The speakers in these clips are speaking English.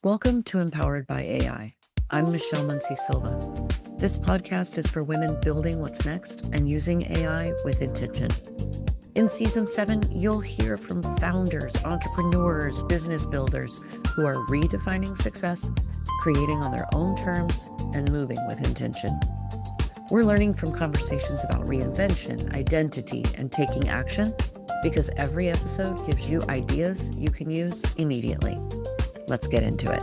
Welcome to Empowered by AI. I'm Michelle Muncie Silva. This podcast is for women building what's next and using AI with intention. In Season 7, you'll hear from founders, entrepreneurs, business builders who are redefining success, creating on their own terms, and moving with intention. We're learning from conversations about reinvention, identity, and taking action because every episode gives you ideas you can use immediately. Let's get into it.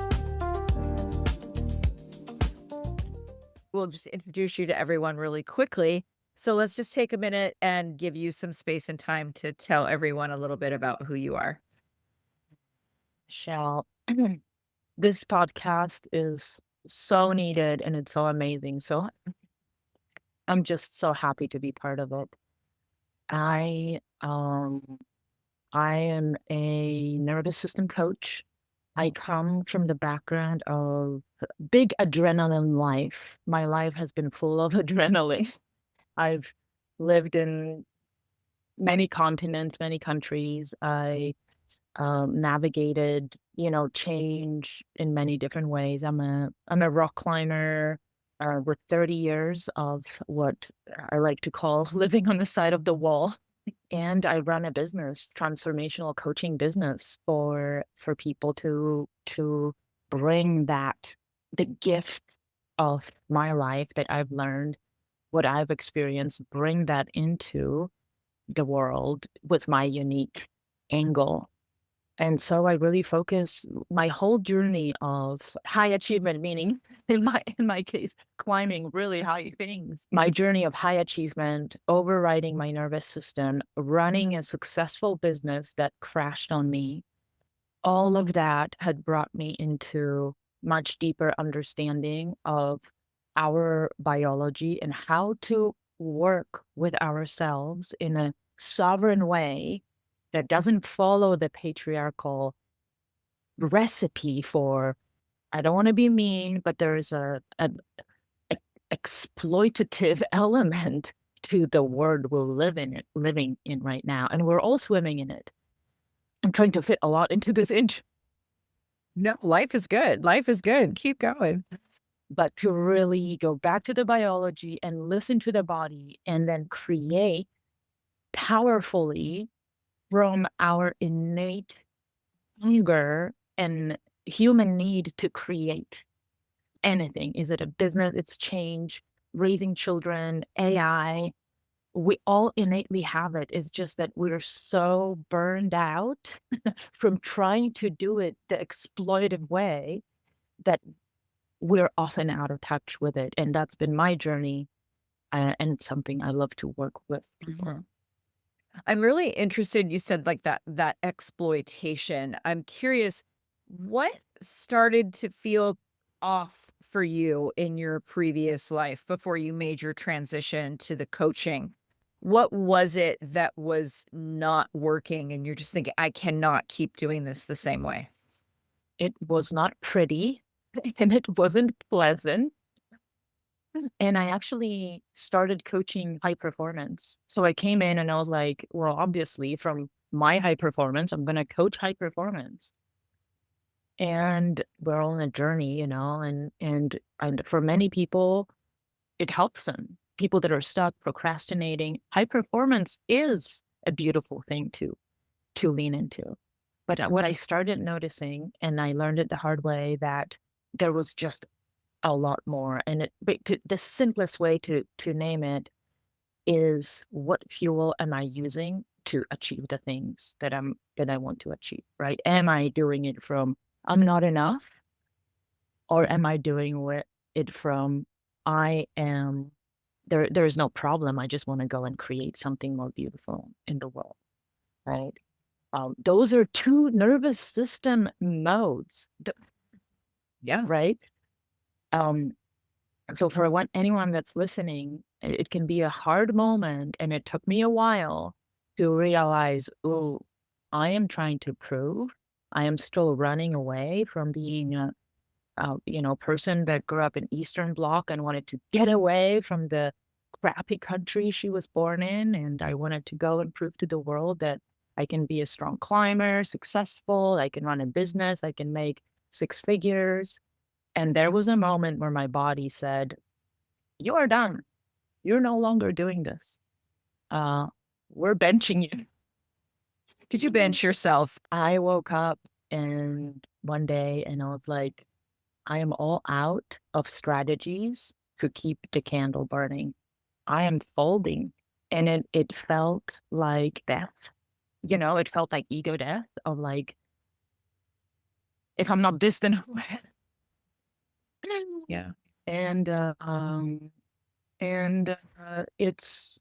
We'll just introduce you to everyone really quickly. So let's just take a minute and give you some space and time to tell everyone a little bit about who you are. Michelle, this podcast is so needed and it's so amazing. So I'm just so happy to be part of it. I am a nervous system coach. I come from the background of big adrenaline life. My life has been full of adrenaline. I've lived in many continents, many countries. I navigated, change in many different ways. I'm a rock climber with 30 years of what I like to call living on the side of the wall. And I run a business, transformational coaching business for people to bring that, the gift of my life that I've learned, what I've experienced, bring that into the world with my unique angle. And so I really focus my whole journey of high achievement, meaning in my case, climbing really high things. My journey of high achievement, overriding my nervous system, running a successful business that crashed on me. All of that had brought me into much deeper understanding of our biology and how to work with ourselves in a sovereign way that doesn't follow the patriarchal recipe for, I don't want to be mean, but there's a exploitative element to the world we're living in right now. And we're all swimming in it. I'm trying to fit a lot into this inch. No, life is good. Life is good. Keep going. But to really go back to the biology and listen to the body and then create powerfully from our innate hunger and human need to create anything. Is it a business? It's change, raising children, AI. We all innately have it. It's just that we're so burned out from trying to do it the exploitative way that we're often out of touch with it. And that's been my journey, and it's something I love to work with people. I'm really interested. You said like that exploitation. I'm curious, what started to feel off for you in your previous life before you made your transition to the coaching? What was it that was not working and you're just thinking, I cannot keep doing this the same way? It was not pretty and it wasn't pleasant. And I actually started coaching high performance. So I came in and I was like, well, obviously from my high performance, I'm going to coach high performance. And we're all on a journey, and for many people, it helps them. People that are stuck, procrastinating, high performance is a beautiful thing to lean into. But what I started noticing, and I learned it the hard way, that there was just a lot more. And the simplest way to name it is, what fuel am I using to achieve the things that I want to achieve, right? Am I doing it from I'm not enough? Or am I doing it from I am, there is no problem. I just want to go and create something more beautiful in the world, right? Those are two nervous system modes. Yeah. Right? So for anyone that's listening, it can be a hard moment, and it took me a while to realize, oh, I am trying to prove. I am still running away from being a person that grew up in Eastern Bloc and wanted to get away from the crappy country she was born in. And I wanted to go and prove to the world that I can be a strong climber, successful, I can run a business, I can make six figures. And there was a moment where my body said, you are done. You're no longer doing this. We're benching you. Did you bench yourself? I woke up and one day and I was like, I am all out of strategies to keep the candle burning. I am folding. And it felt like death. It felt like ego death of like, if I'm not this, then who? Yeah. And it's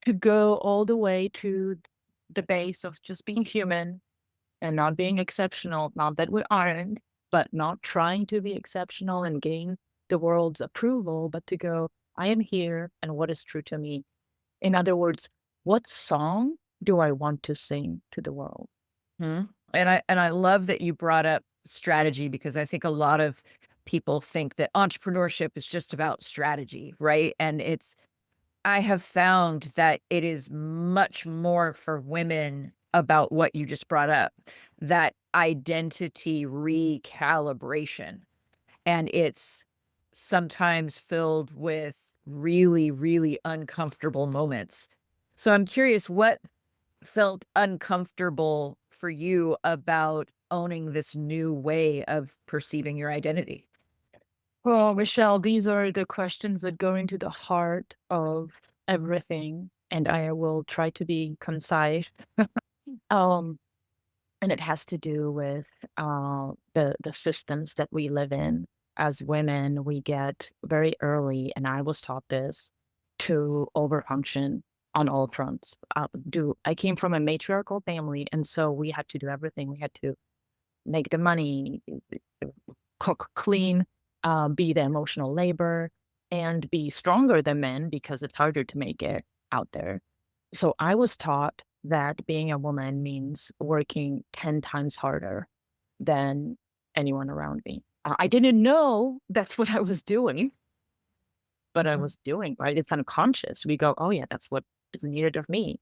to go all the way to the base of just being human and not being exceptional. Not that we aren't, but not trying to be exceptional and gain the world's approval, but to go, I am here and what is true to me. In other words, what song do I want to sing to the world? And I love that you brought up strategy, because I think a lot of people think that entrepreneurship is just about strategy, right? And I have found that it is much more for women about what you just brought up, that identity recalibration. And it's sometimes filled with really, really uncomfortable moments. So I'm curious, what felt uncomfortable for you about owning this new way of perceiving your identity? Well, Michelle, these are the questions that go into the heart of everything, and I will try to be concise. Um, and it has to do with the systems that we live in. As women, we get very early, and I was taught this, to overfunction on all fronts. I came from a matriarchal family, and so we had to do everything. We had to make the money, cook, clean, be the emotional labor, and be stronger than men because it's harder to make it out there. So I was taught that being a woman means working 10 times harder than anyone around me. I didn't know that's what I was doing, but I was doing, right? It's unconscious. We go, oh, yeah, that's what is needed of me.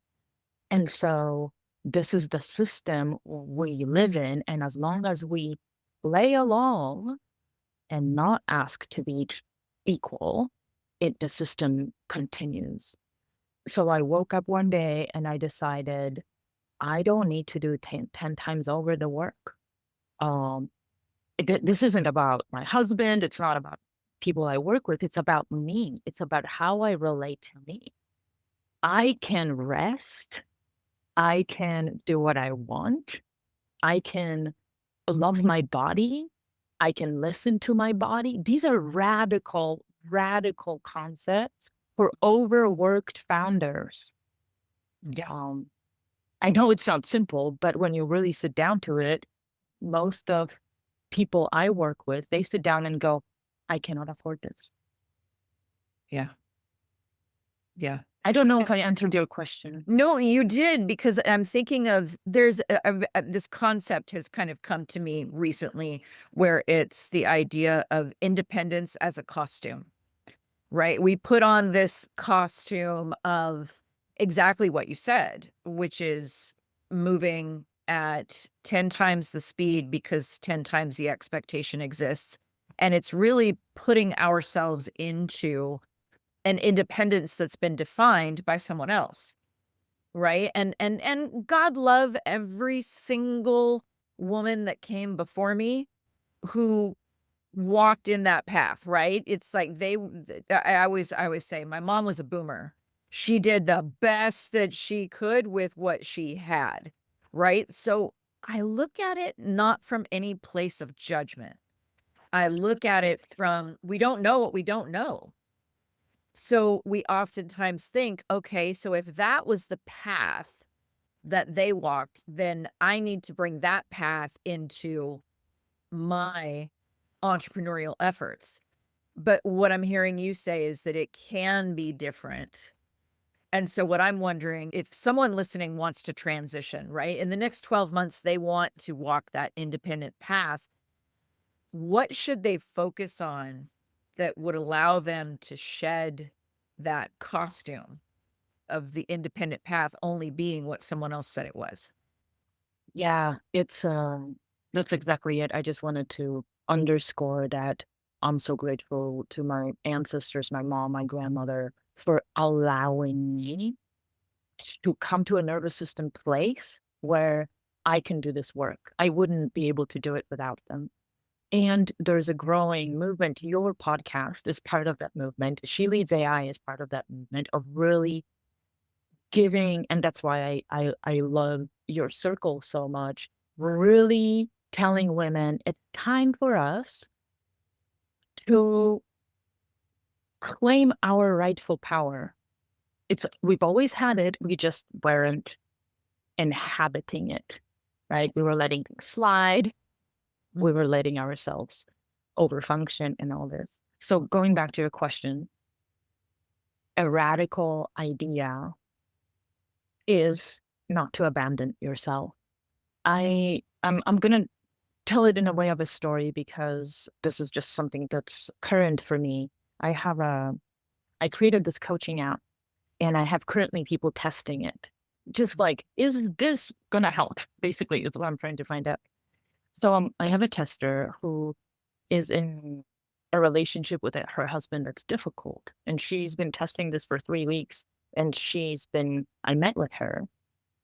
And so this is the system we live in. And as long as we play along and not ask to be equal, the system continues. So I woke up one day and I decided I don't need to do 10 times over the work. This isn't about my husband. It's not about people I work with. It's about me. It's about how I relate to me. I can rest. I can do what I want. I can love my body. I can listen to my body. These are radical concepts for overworked founders. Yeah. I know it sounds simple, but when you really sit down to it, most of people I work with, they sit down and go, I cannot afford this. Yeah. Yeah. I don't know if I answered your question. No, you did, because I'm thinking of this concept has kind of come to me recently, where it's the idea of independence as a costume, right? We put on this costume of exactly what you said, which is moving at 10 times the speed because 10 times the expectation exists. And it's really putting ourselves into an independence that's been defined by someone else, right? And God love every single woman that came before me who walked in that path, right? It's like I always say my mom was a boomer. She did the best that she could with what she had, right? So I look at it not from any place of judgment. I look at it from, we don't know what we don't know. So we oftentimes think, okay, so if that was the path that they walked, then I need to bring that path into my entrepreneurial efforts. But what I'm hearing you say is that it can be different. And so what I'm wondering, if someone listening wants to transition, right? In the next 12 months, they want to walk that independent path. What should they focus on that would allow them to shed that costume of the independent path only being what someone else said it was? Yeah, it's That's exactly it. I just wanted to underscore that I'm so grateful to my ancestors, my mom, my grandmother, for allowing me to come to a nervous system place where I can do this work. I wouldn't be able to do it without them. And there's a growing movement. Your podcast is part of that movement. She Leads AI is part of that movement of really giving, and that's why I love your circle so much, really telling women it's time for us to claim our rightful power. We've always had it, we just weren't inhabiting it, right? We were letting things slide, we were letting ourselves overfunction and all this. So going back to your question, a radical idea is not to abandon yourself. I'm gonna tell it in a way of a story because this is just something that's current for me. I created this coaching app and I have currently people testing it. Just like, is this gonna help? Basically, is what I'm trying to find out. So I have a tester who is in a relationship with her husband that's difficult. And she's been testing this for 3 weeks. And I met with her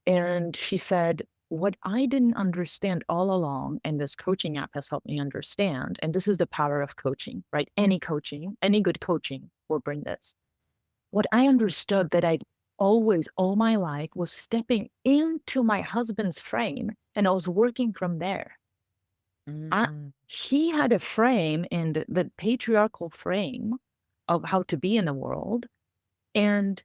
and she said, what I didn't understand all along, and this coaching app has helped me understand, and this is the power of coaching, right? Any good coaching will bring this. What I understood that I always, all my life, was stepping into my husband's frame and I was working from there. He had a frame in the patriarchal frame of how to be in the world. And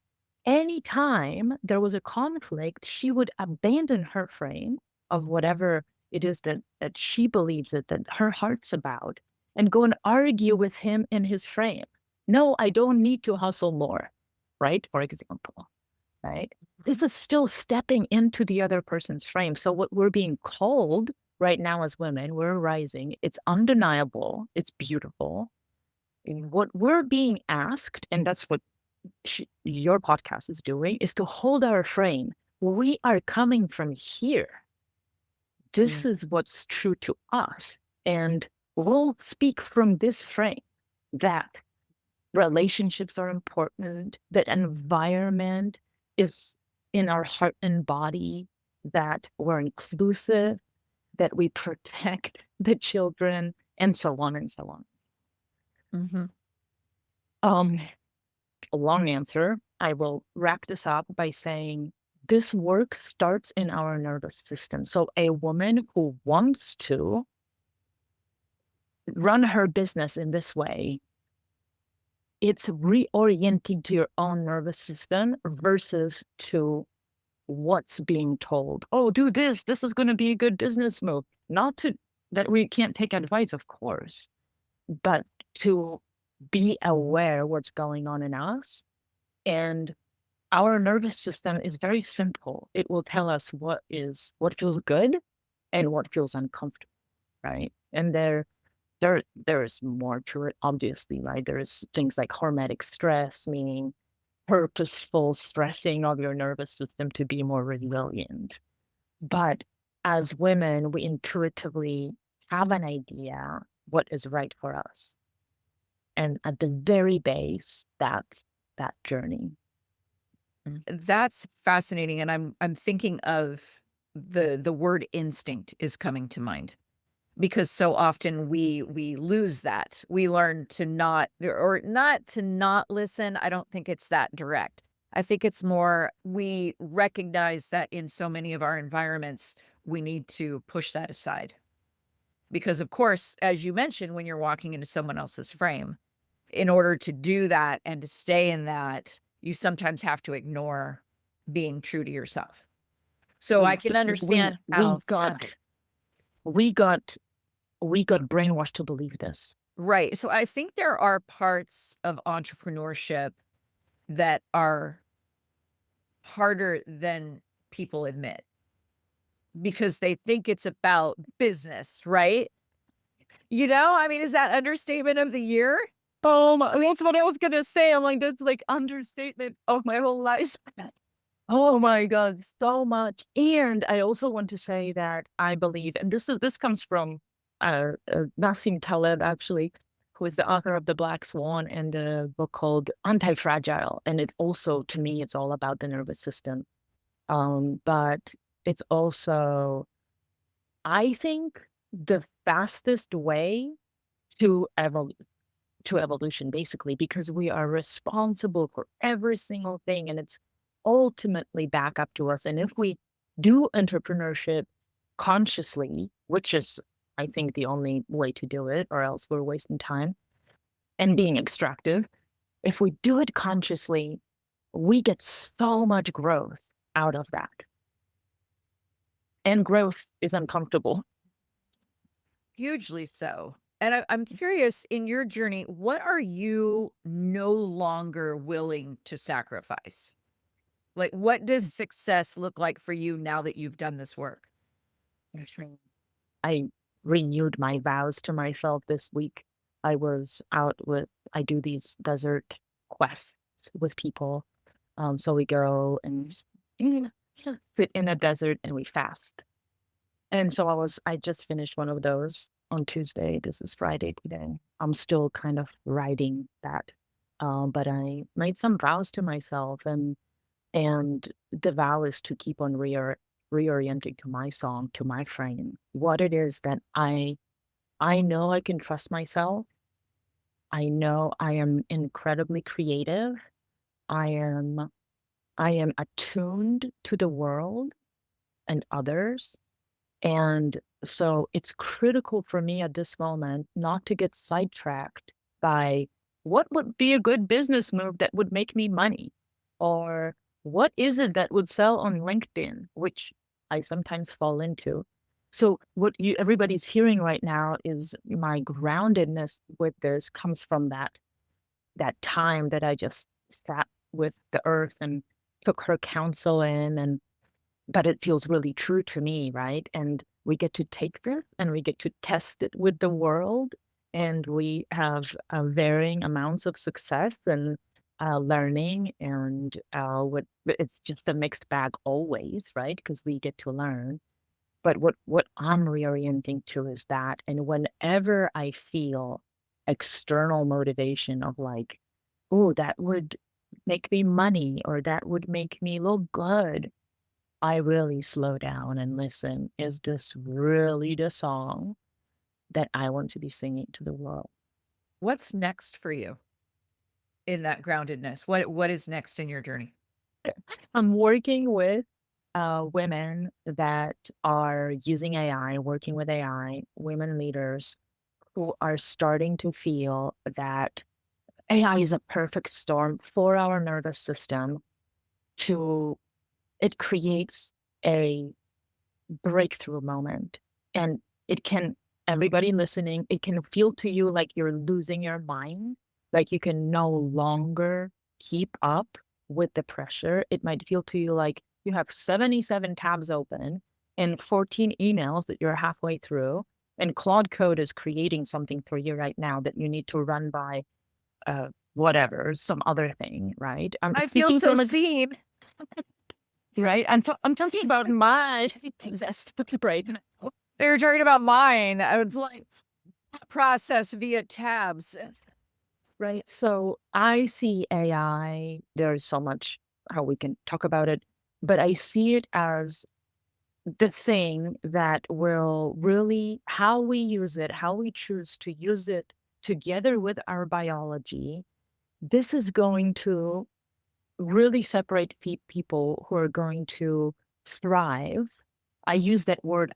anytime there was a conflict, she would abandon her frame of whatever it is that she believes that her heart's about and go and argue with him in his frame. No, I don't need to hustle more, right? For example, right? This is still stepping into the other person's frame. So what we're being called right now as women, we're rising. It's undeniable. It's beautiful. And what we're being asked, and that's what your podcast is doing, is to hold our frame. We are coming from here. This is what's true to us. And we'll speak from this frame that relationships are important, that environment is in our heart and body, that we're inclusive, that we protect the children, and so on and so on. A long answer. I will wrap this up by saying this work starts in our nervous system. So a woman who wants to run her business in this way, it's reorienting to your own nervous system versus to what's being told. Oh, do this. This is going to be a good business move. Not that we can't take advice, of course, but to be aware what's going on in us. And our nervous system is very simple. It will tell us what feels good and what feels uncomfortable, right? And there's more to it, obviously, right? There's things like hormetic stress, meaning purposeful stressing of your nervous system to be more resilient. But as women, we intuitively have an idea what is right for us. And at the very base, that's that journey. That's fascinating. And I'm thinking of the word instinct is coming to mind. Because so often we lose that. We learn to not listen. I don't think it's that direct. I think it's more we recognize that in so many of our environments, we need to push that aside. Because of course, as you mentioned, when you're walking into someone else's frame, in order to do that and to stay in that, you sometimes have to ignore being true to yourself. So I can understand how we got brainwashed to believe this. Right. So I think there are parts of entrepreneurship that are harder than people admit because they think it's about business, right? I mean, is that understatement of the year? That's what I was going to say. I'm like, that's like understatement of my whole life. Oh my God, so much. And I also want to say that I believe, and this comes from Nassim Taleb, actually, who is the author of The Black Swan and a book called Anti-Fragile. And it also, to me, it's all about the nervous system. But it's also, I think, the fastest way to evolution, basically, because we are responsible for every single thing, and it's ultimately back up to us. And if we do entrepreneurship consciously, which is, I think, the only way to do it, or else we're wasting time and being extractive. If we do it consciously, we get so much growth out of that. And growth is uncomfortable. Hugely so. And I'm curious, in your journey, what are you no longer willing to sacrifice? Like, what does success look like for you now that you've done this work? I renewed my vows to myself this week. I do these desert quests with people. So we go and sit in a desert and we fast. And so I just finished one of those on Tuesday. This is Friday today. I'm still kind of riding that. But I made some vows to myself, and the vow is to keep on reorienting to my song, to my frame, what it is that I know I can trust myself. I know I am incredibly creative. I am attuned to the world and others. And so it's critical for me at this moment not to get sidetracked by what would be a good business move that would make me money, or what is it that would sell on LinkedIn, which I sometimes fall into. So everybody's hearing right now is my groundedness with this comes from that time that I just sat with the earth and took her counsel in, and but it feels really true to me, right? And we get to take this and we get to test it with the world, and we have varying amounts of success and learning, and it's just a mixed bag always, right? Because we get to learn. But what I'm reorienting to is that, and whenever I feel external motivation of like, oh, that would make me money or that would make me look good, I really slow down and listen. Is this really the song that I want to be singing to the world? What's next for you in that groundedness? What is next in your journey? I'm working with women that are using AI, working with AI, women leaders who are starting to feel that AI is a perfect storm for our nervous system. It creates a breakthrough moment, and it can, everybody listening, it can feel to you like you're losing your mind, like you can no longer keep up with the pressure. It might feel to you like you have 77 tabs open and 14 emails that you're halfway through, and Claude Code is creating something for you right now that you need to run by whatever, some other thing, right? I'm I feel speaking so from a seen. right. I'm talking about my that's right. They were talking about mine. I was like, process via tabs. Right. So I see AI, there's so much how we can talk about it, but I see it as the thing that will really, how we use it, how we choose to use it together with our biology. This is going to really separate people who are going to thrive. I use that word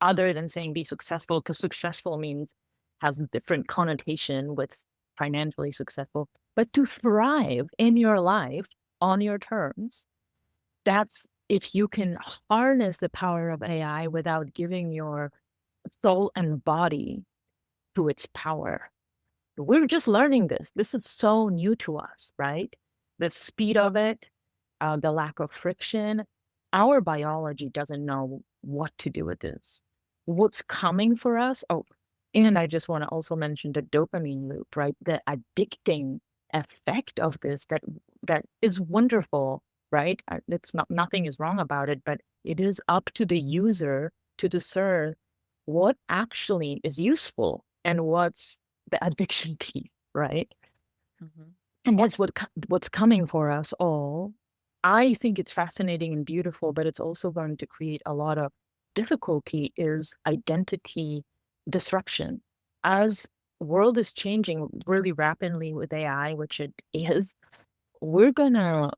other than saying be successful, because successful means has a different connotation with financially successful, but to thrive in your life on your terms, that's if you can harness the power of AI without giving your soul and body to its power. We're just learning this. This is so new to us, right? The speed of it, the lack of friction. Our biology doesn't know what to do with this. What's coming for us? Oh, and I just want to also mention the dopamine loop, right? The addicting effect of this that is wonderful, right? Nothing is wrong about it, but it is up to the user to discern what actually is useful and what's the addiction key, right? Mhm. And that's what's coming for us all. I think it's fascinating and beautiful, but it's also going to create a lot of difficulty is identity disruption. As world is changing really rapidly with AI, which it is, we're gonna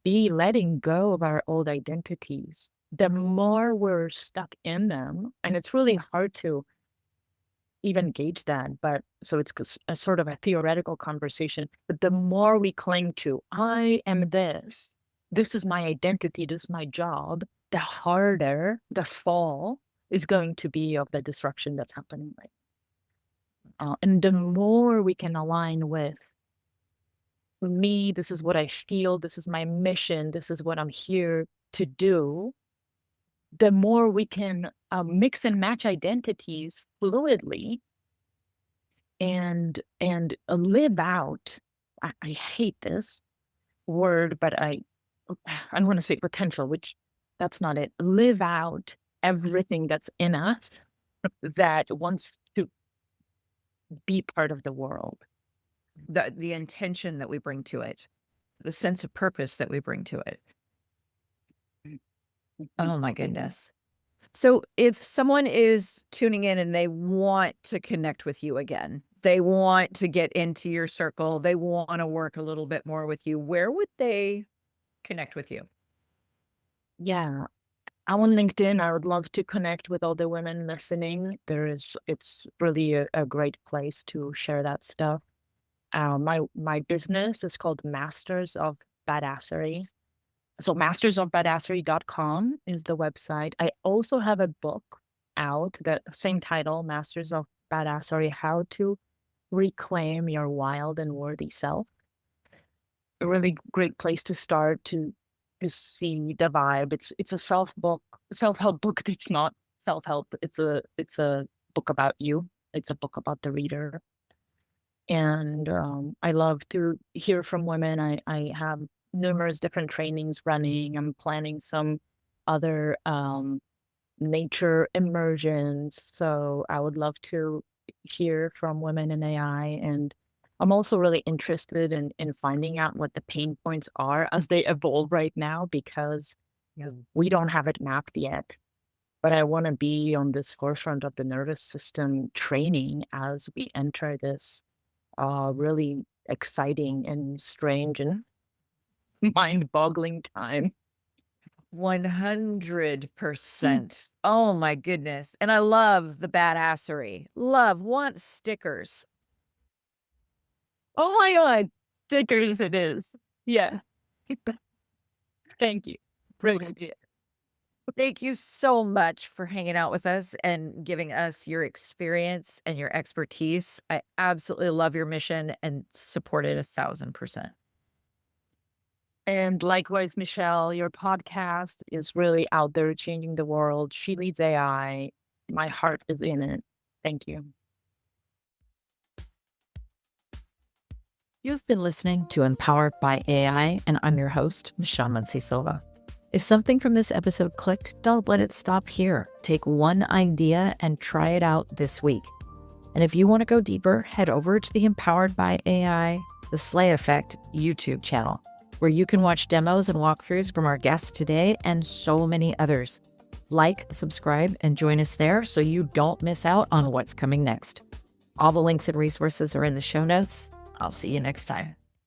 be letting go of our old identities. The more we're stuck in them, and it's really hard to even gauge that, but so it's a sort of a theoretical conversation. But the more we cling to, I am this is my identity, this is my job, the harder the fall is going to be of the disruption that's happening right now. And the more we can align with me, this is what I feel, this is my mission, this is what I'm here to do, the more we can mix and match identities fluidly and live out. I hate this word, but I want to say potential, which that's not it. Live out everything that's in us that wants to be part of the world. The intention that we bring to it, the sense of purpose that we bring to it. Oh my goodness. So if someone is tuning in and they want to connect with you again, they want to get into your circle, they want to work a little bit more with you, where would they connect with you? Yeah. I'm on LinkedIn. I would love to connect with other women listening. It's really a great place to share that stuff. My business is called Masters of Badassery. So mastersofbadassery.com is the website. I also have a book out, that same title, Masters of Badassery, How to Reclaim Your Wild and Worthy Self. A really great place to start to see the vibe. It's a self-help book. It's not self-help. It's a book about you. It's a book about the reader. And I love to hear from women. I have numerous different trainings running. I'm planning some other nature immersions. So I would love to hear from women in AI. And I'm also really interested in finding out what the pain points are as they evolve right now, because we don't have it mapped yet. But I want to be on this forefront of the nervous system training as we enter this really exciting and strange and mind-boggling time. 100%. Oh my goodness. And I love the badassery. Want stickers. Oh my God, stickers it is. Yeah. Thank you. Great idea. Thank you so much for hanging out with us and giving us your experience and your expertise. I absolutely love your mission and support it 1,000%. And likewise, Michelle, your podcast is really out there changing the world. She leads AI. My heart is in it. Thank you. You've been listening to Empowered by AI, and I'm your host, Michelle Muncy Silva. If something from this episode clicked, don't let it stop here. Take one idea and try it out this week. And if you want to go deeper, head over to the Empowered by AI, the Slay Effect YouTube channel, where you can watch demos and walkthroughs from our guests today and so many others. Like, subscribe, and join us there so you don't miss out on what's coming next. All the links and resources are in the show notes. I'll see you next time.